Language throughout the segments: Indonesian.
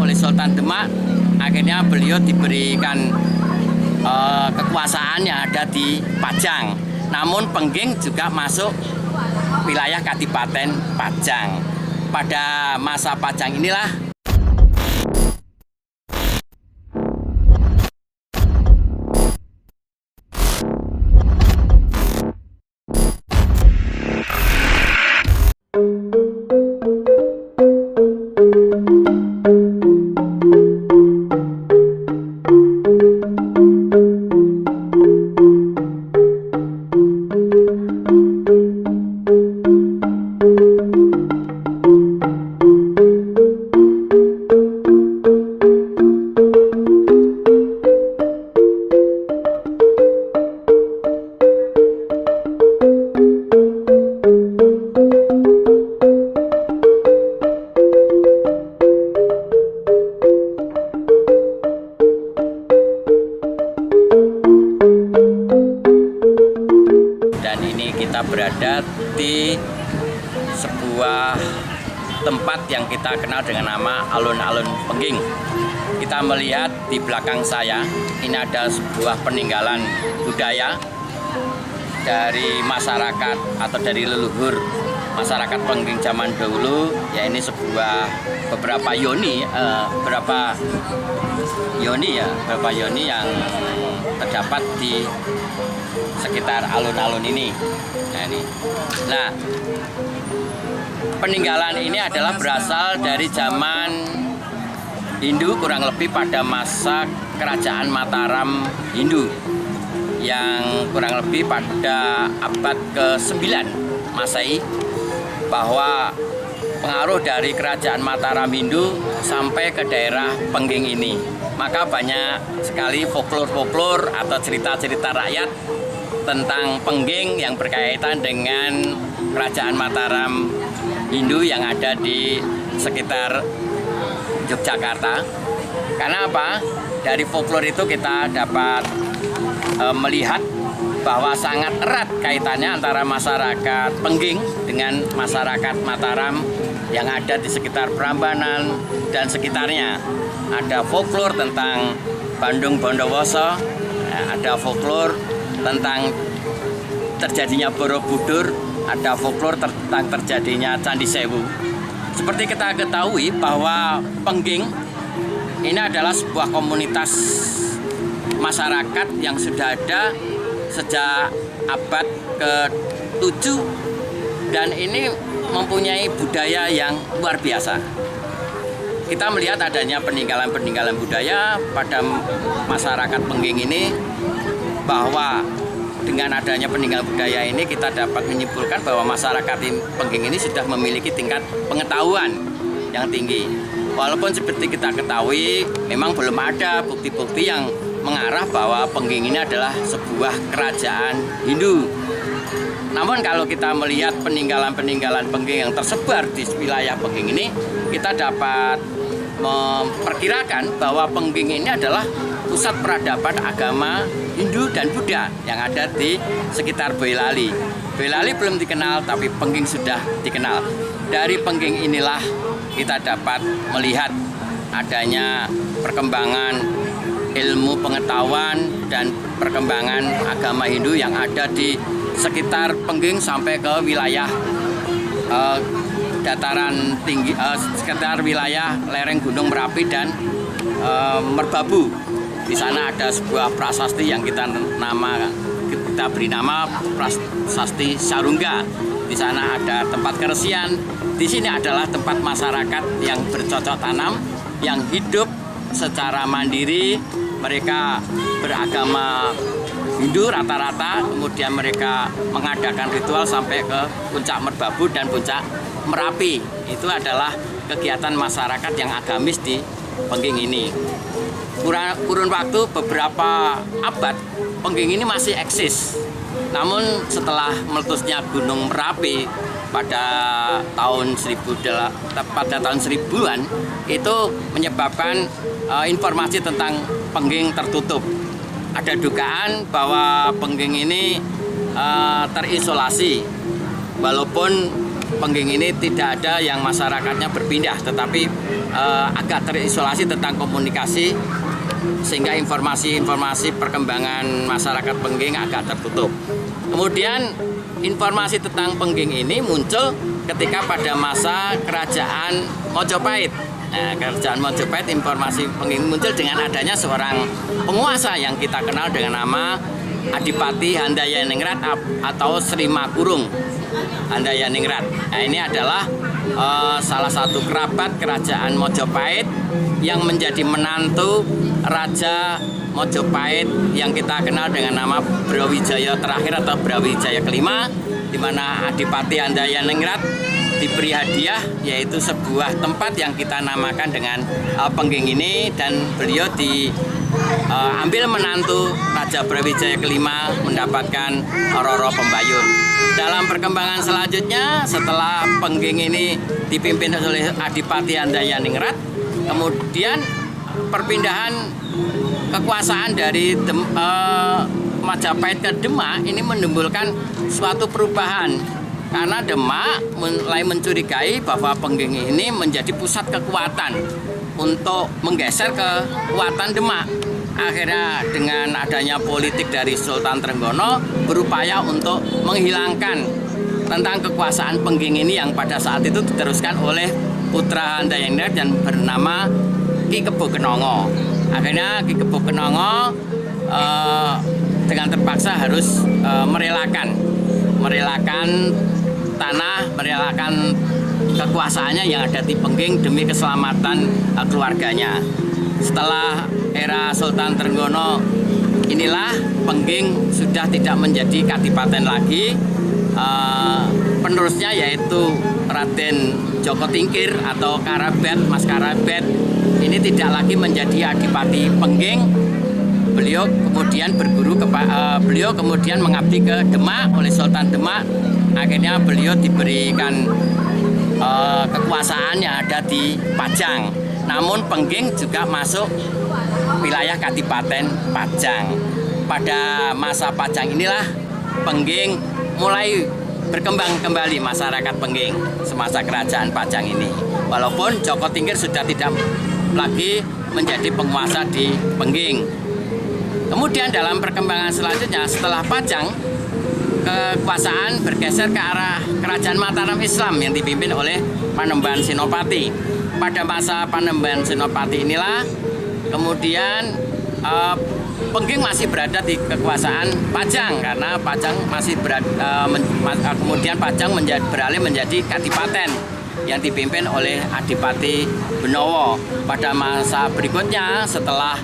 oleh Sultan Demak. Akhirnya beliau diberikan kekuasaan yang ada di Pajang. Namun Pengging juga masuk wilayah Kadipaten Pajang. Pada masa Pajang inilah kita berada di sebuah tempat yang kita kenal dengan nama alun-alun Pengging. Kita melihat di belakang saya, ini ada sebuah peninggalan budaya dari masyarakat atau dari leluhur masyarakat Pengging zaman dahulu. Ya, ini beberapa yoni yang terdapat di sekitar alun-alun ini. Nah, peninggalan ini adalah berasal dari zaman Hindu, kurang lebih pada masa kerajaan Mataram Hindu yang kurang lebih pada abad ke-9 Masehi, bahwa pengaruh dari kerajaan Mataram Hindu sampai ke daerah Pengging ini. Maka banyak sekali folklor atau cerita-cerita rakyat tentang Pengging yang berkaitan dengan kerajaan Mataram Hindu yang ada di sekitar Yogyakarta. Karena apa? Dari folklor itu kita dapat melihat bahwa sangat erat kaitannya antara masyarakat Pengging dengan masyarakat Mataram yang ada di sekitar Prambanan dan sekitarnya. Ada folklor tentang Bandung Bondowoso, ada folklor tentang terjadinya Borobudur, ada folklor tentang terjadinya Candi Sewu. Seperti kita ketahui bahwa Pengging ini adalah sebuah komunitas masyarakat yang sudah ada sejak abad ke-7 dan ini mempunyai budaya yang luar biasa. Kita melihat adanya peninggalan-peninggalan budaya pada masyarakat Pengging ini, bahwa dengan adanya peninggalan budaya ini kita dapat menyimpulkan bahwa masyarakat Pengging ini sudah memiliki tingkat pengetahuan yang tinggi. Walaupun seperti kita ketahui memang belum ada bukti-bukti yang mengarah bahwa Pengging ini adalah sebuah kerajaan Hindu. Namun kalau kita melihat peninggalan-peninggalan Pengging yang tersebar di wilayah Pengging ini, kita dapat memperkirakan bahwa Pengging ini adalah pusat peradaban agama Hindu dan Buddha yang ada di sekitar Boyolali. Boyolali belum dikenal, tapi Pengging sudah dikenal. Dari Pengging inilah kita dapat melihat adanya perkembangan ilmu pengetahuan dan perkembangan agama Hindu yang ada di sekitar Pengging sampai ke wilayah dataran tinggi, sekitar wilayah lereng Gunung Merapi dan Merbabu. Di sana ada sebuah prasasti yang kita beri nama Prasasti Sarungga. Di sana ada tempat keresian. Di sini adalah tempat masyarakat yang bercocok tanam, yang hidup secara mandiri. Mereka beragama Hindu rata-rata, kemudian mereka mengadakan ritual sampai ke puncak Merbabu dan puncak Merapi. Itu adalah kegiatan masyarakat yang agamis di Pengging ini. Kurun waktu beberapa abad, Pengging ini masih eksis. Namun setelah meletusnya Gunung Merapi pada tahun 1000-an itu menyebabkan informasi tentang Pengging tertutup. Ada dugaan bahwa Pengging ini terisolasi, walaupun Pengging ini tidak ada yang masyarakatnya berpindah, tetapi agak terisolasi tentang komunikasi, sehingga informasi-informasi perkembangan masyarakat Pengging agak tertutup. Kemudian informasi tentang Pengging ini muncul ketika pada masa Kerajaan Mojopahit. Nah, Kerajaan Mojopahit, informasi Pengging muncul dengan adanya seorang penguasa yang kita kenal dengan nama Adipati Handayaningrat atau Sri Makurung Handayaningrat. Nah, ini adalah salah satu kerabat Kerajaan Mojopahit yang menjadi menantu Raja Mojopahit yang kita kenal dengan nama Brawijaya terakhir atau Brawijaya kelima, di mana Adipati Handayaningrat diberi hadiah, yaitu sebuah tempat yang kita namakan dengan Pengging ini, dan beliau diambil menantu Raja Brawijaya kelima mendapatkan Roro Pembayun. Dalam perkembangan selanjutnya, setelah Pengging ini dipimpin oleh Adipati Handayaningrat, kemudian perpindahan kekuasaan dari Majapahit ke Demak ini menimbulkan suatu perubahan, karena Demak mulai mencurigai bahwa Pengging ini menjadi pusat kekuatan untuk menggeser kekuatan Demak. Akhirnya dengan adanya politik dari Sultan Trenggono berupaya untuk menghilangkan tentang kekuasaan Pengging ini yang pada saat itu diteruskan oleh putra Handayaningrat yang bernama Ki Kebo Kenongo. Akhirnya Ki Kebo Kenongo dengan terpaksa harus merelakan tanah, merelakan kekuasaannya yang ada di Pengging demi keselamatan keluarganya. Setelah era Sultan Trenggono inilah Pengging sudah tidak menjadi kadipaten lagi. Penerusnya yaitu Raden Joko Tingkir atau Karabet, Mas Karabet ini tidak lagi menjadi Adipati Pengging. Beliau kemudian beliau kemudian mengabdi ke Demak oleh Sultan Demak. Akhirnya beliau diberikan kekuasaan yang ada di Pajang. Namun Pengging juga masuk wilayah Kadipaten Pajang. Pada masa Pajang inilah Pengging mulai berkembang kembali masyarakat Pengging semasa kerajaan Pajang ini. Walaupun Joko Tingkir sudah tidak lagi menjadi penguasa di Pengging. Kemudian dalam perkembangan selanjutnya setelah Pajang, kekuasaan bergeser ke arah Kerajaan Mataram Islam yang dipimpin oleh Panembahan Senopati. Pada masa Panembahan Senopati inilah kemudian Pengging masih berada di kekuasaan Pajang, karena Pajang masih kemudian Pajang beralih menjadi kadipaten yang dipimpin oleh Adipati Benowo. Pada masa berikutnya setelah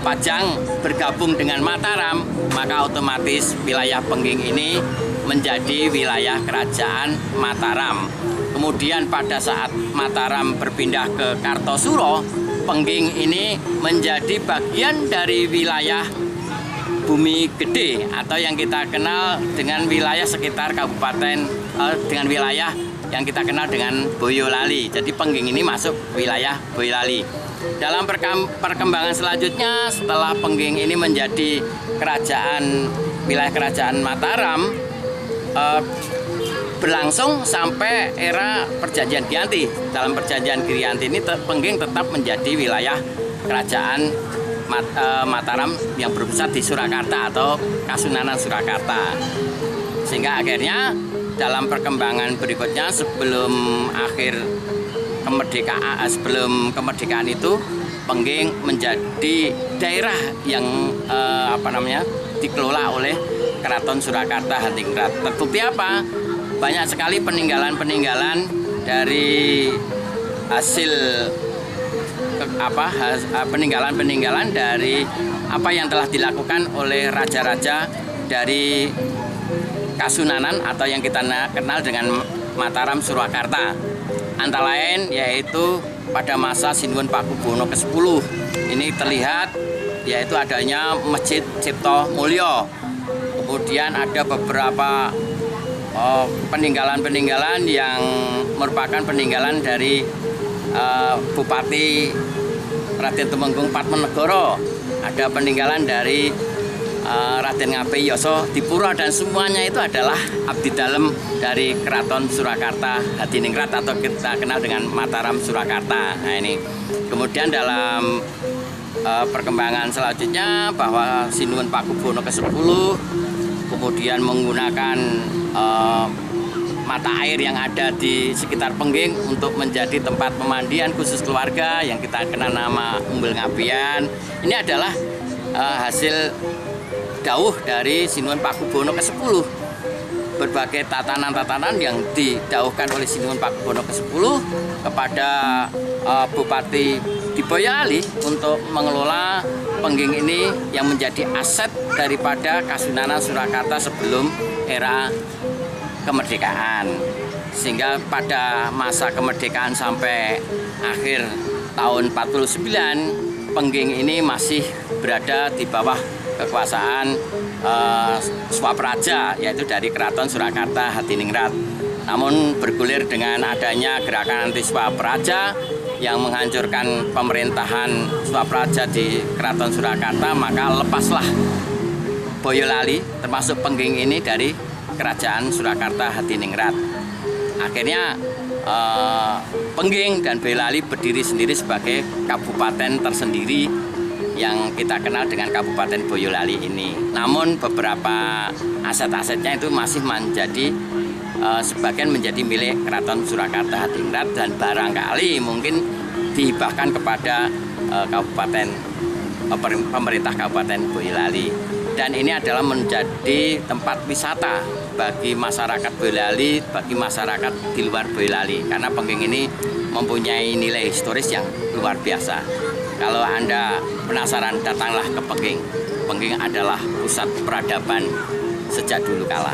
Pajang bergabung dengan Mataram, maka otomatis wilayah Pengging ini menjadi wilayah Kerajaan Mataram. Kemudian pada saat Mataram berpindah ke Kartosuro, Pengging ini menjadi bagian dari wilayah Bumi Gede atau yang kita kenal dengan wilayah sekitar kabupaten, dengan wilayah yang kita kenal dengan Boyolali. Jadi Pengging ini masuk wilayah Boyolali. Dalam perkembangan selanjutnya setelah Pengging ini menjadi wilayah kerajaan Mataram, berlangsung sampai era Perjanjian Giyanti. Dalam Perjanjian Giyanti ini Pengging tetap menjadi wilayah kerajaan Mataram yang berpusat di Surakarta atau Kasunanan Surakarta. Sehingga akhirnya dalam perkembangan berikutnya sebelum kemerdekaan itu Pengging menjadi daerah yang dikelola oleh Keraton Surakarta Hadingrat. Terbukti apa? Banyak sekali peninggalan-peninggalan dari hasil peninggalan-peninggalan dari apa yang telah dilakukan oleh raja-raja dari Kasunanan atau yang kita kenal dengan Mataram Surakarta. Antara lain yaitu pada masa Sinuhun Pakubuwono ke-10 ini terlihat yaitu adanya Masjid Cipto Mulyo. Kemudian ada beberapa peninggalan-peninggalan yang merupakan peninggalan dari Bupati Raden Tumenggung Padmanegara. Ada peninggalan dari Raden Ngabeyasa Dipura, dan semuanya itu adalah abdi dalem dari Keraton Surakarta Hadiningrat atau kita kenal dengan Mataram Surakarta. Nah ini kemudian dalam perkembangan selanjutnya bahwa Sinuhun Pakubono ke-10 kemudian menggunakan mata air yang ada di sekitar Pengging untuk menjadi tempat pemandian khusus keluarga yang kita kenal nama Umbul Ngabean. Ini adalah hasil dawuh dari Sinuhun Pakubono ke-10. Berbagai tatanan-tatanan yang didawuhkan oleh Sinuhun Pakubono ke-10 kepada Bupati di Boyolali untuk mengelola Pengging ini yang menjadi aset daripada Kasunanan Surakarta sebelum era kemerdekaan. Sehingga pada masa kemerdekaan sampai akhir tahun 49, Pengging ini masih berada di bawah kekuasaan Swapraja, yaitu dari Keraton Surakarta Hadiningrat. Namun bergulir dengan adanya gerakan anti Swapraja yang menghancurkan pemerintahan Swapraja di Keraton Surakarta, maka lepaslah Boyolali termasuk Pengging ini dari Kerajaan Surakarta Hadiningrat. Akhirnya Pengging dan Boyolali berdiri sendiri sebagai kabupaten tersendiri yang kita kenal dengan Kabupaten Boyolali ini. Namun beberapa aset-asetnya itu masih menjadi sebagian menjadi milik Keraton Surakarta Hadiningrat dan barangkali mungkin dihibahkan kepada pemerintah Kabupaten Boyolali. Dan ini adalah menjadi tempat wisata bagi masyarakat Boyolali, bagi masyarakat di luar Boyolali, karena Pengging ini mempunyai nilai historis yang luar biasa. Kalau Anda penasaran, datanglah ke Pengging. Pengging adalah pusat peradaban sejak dulu kala.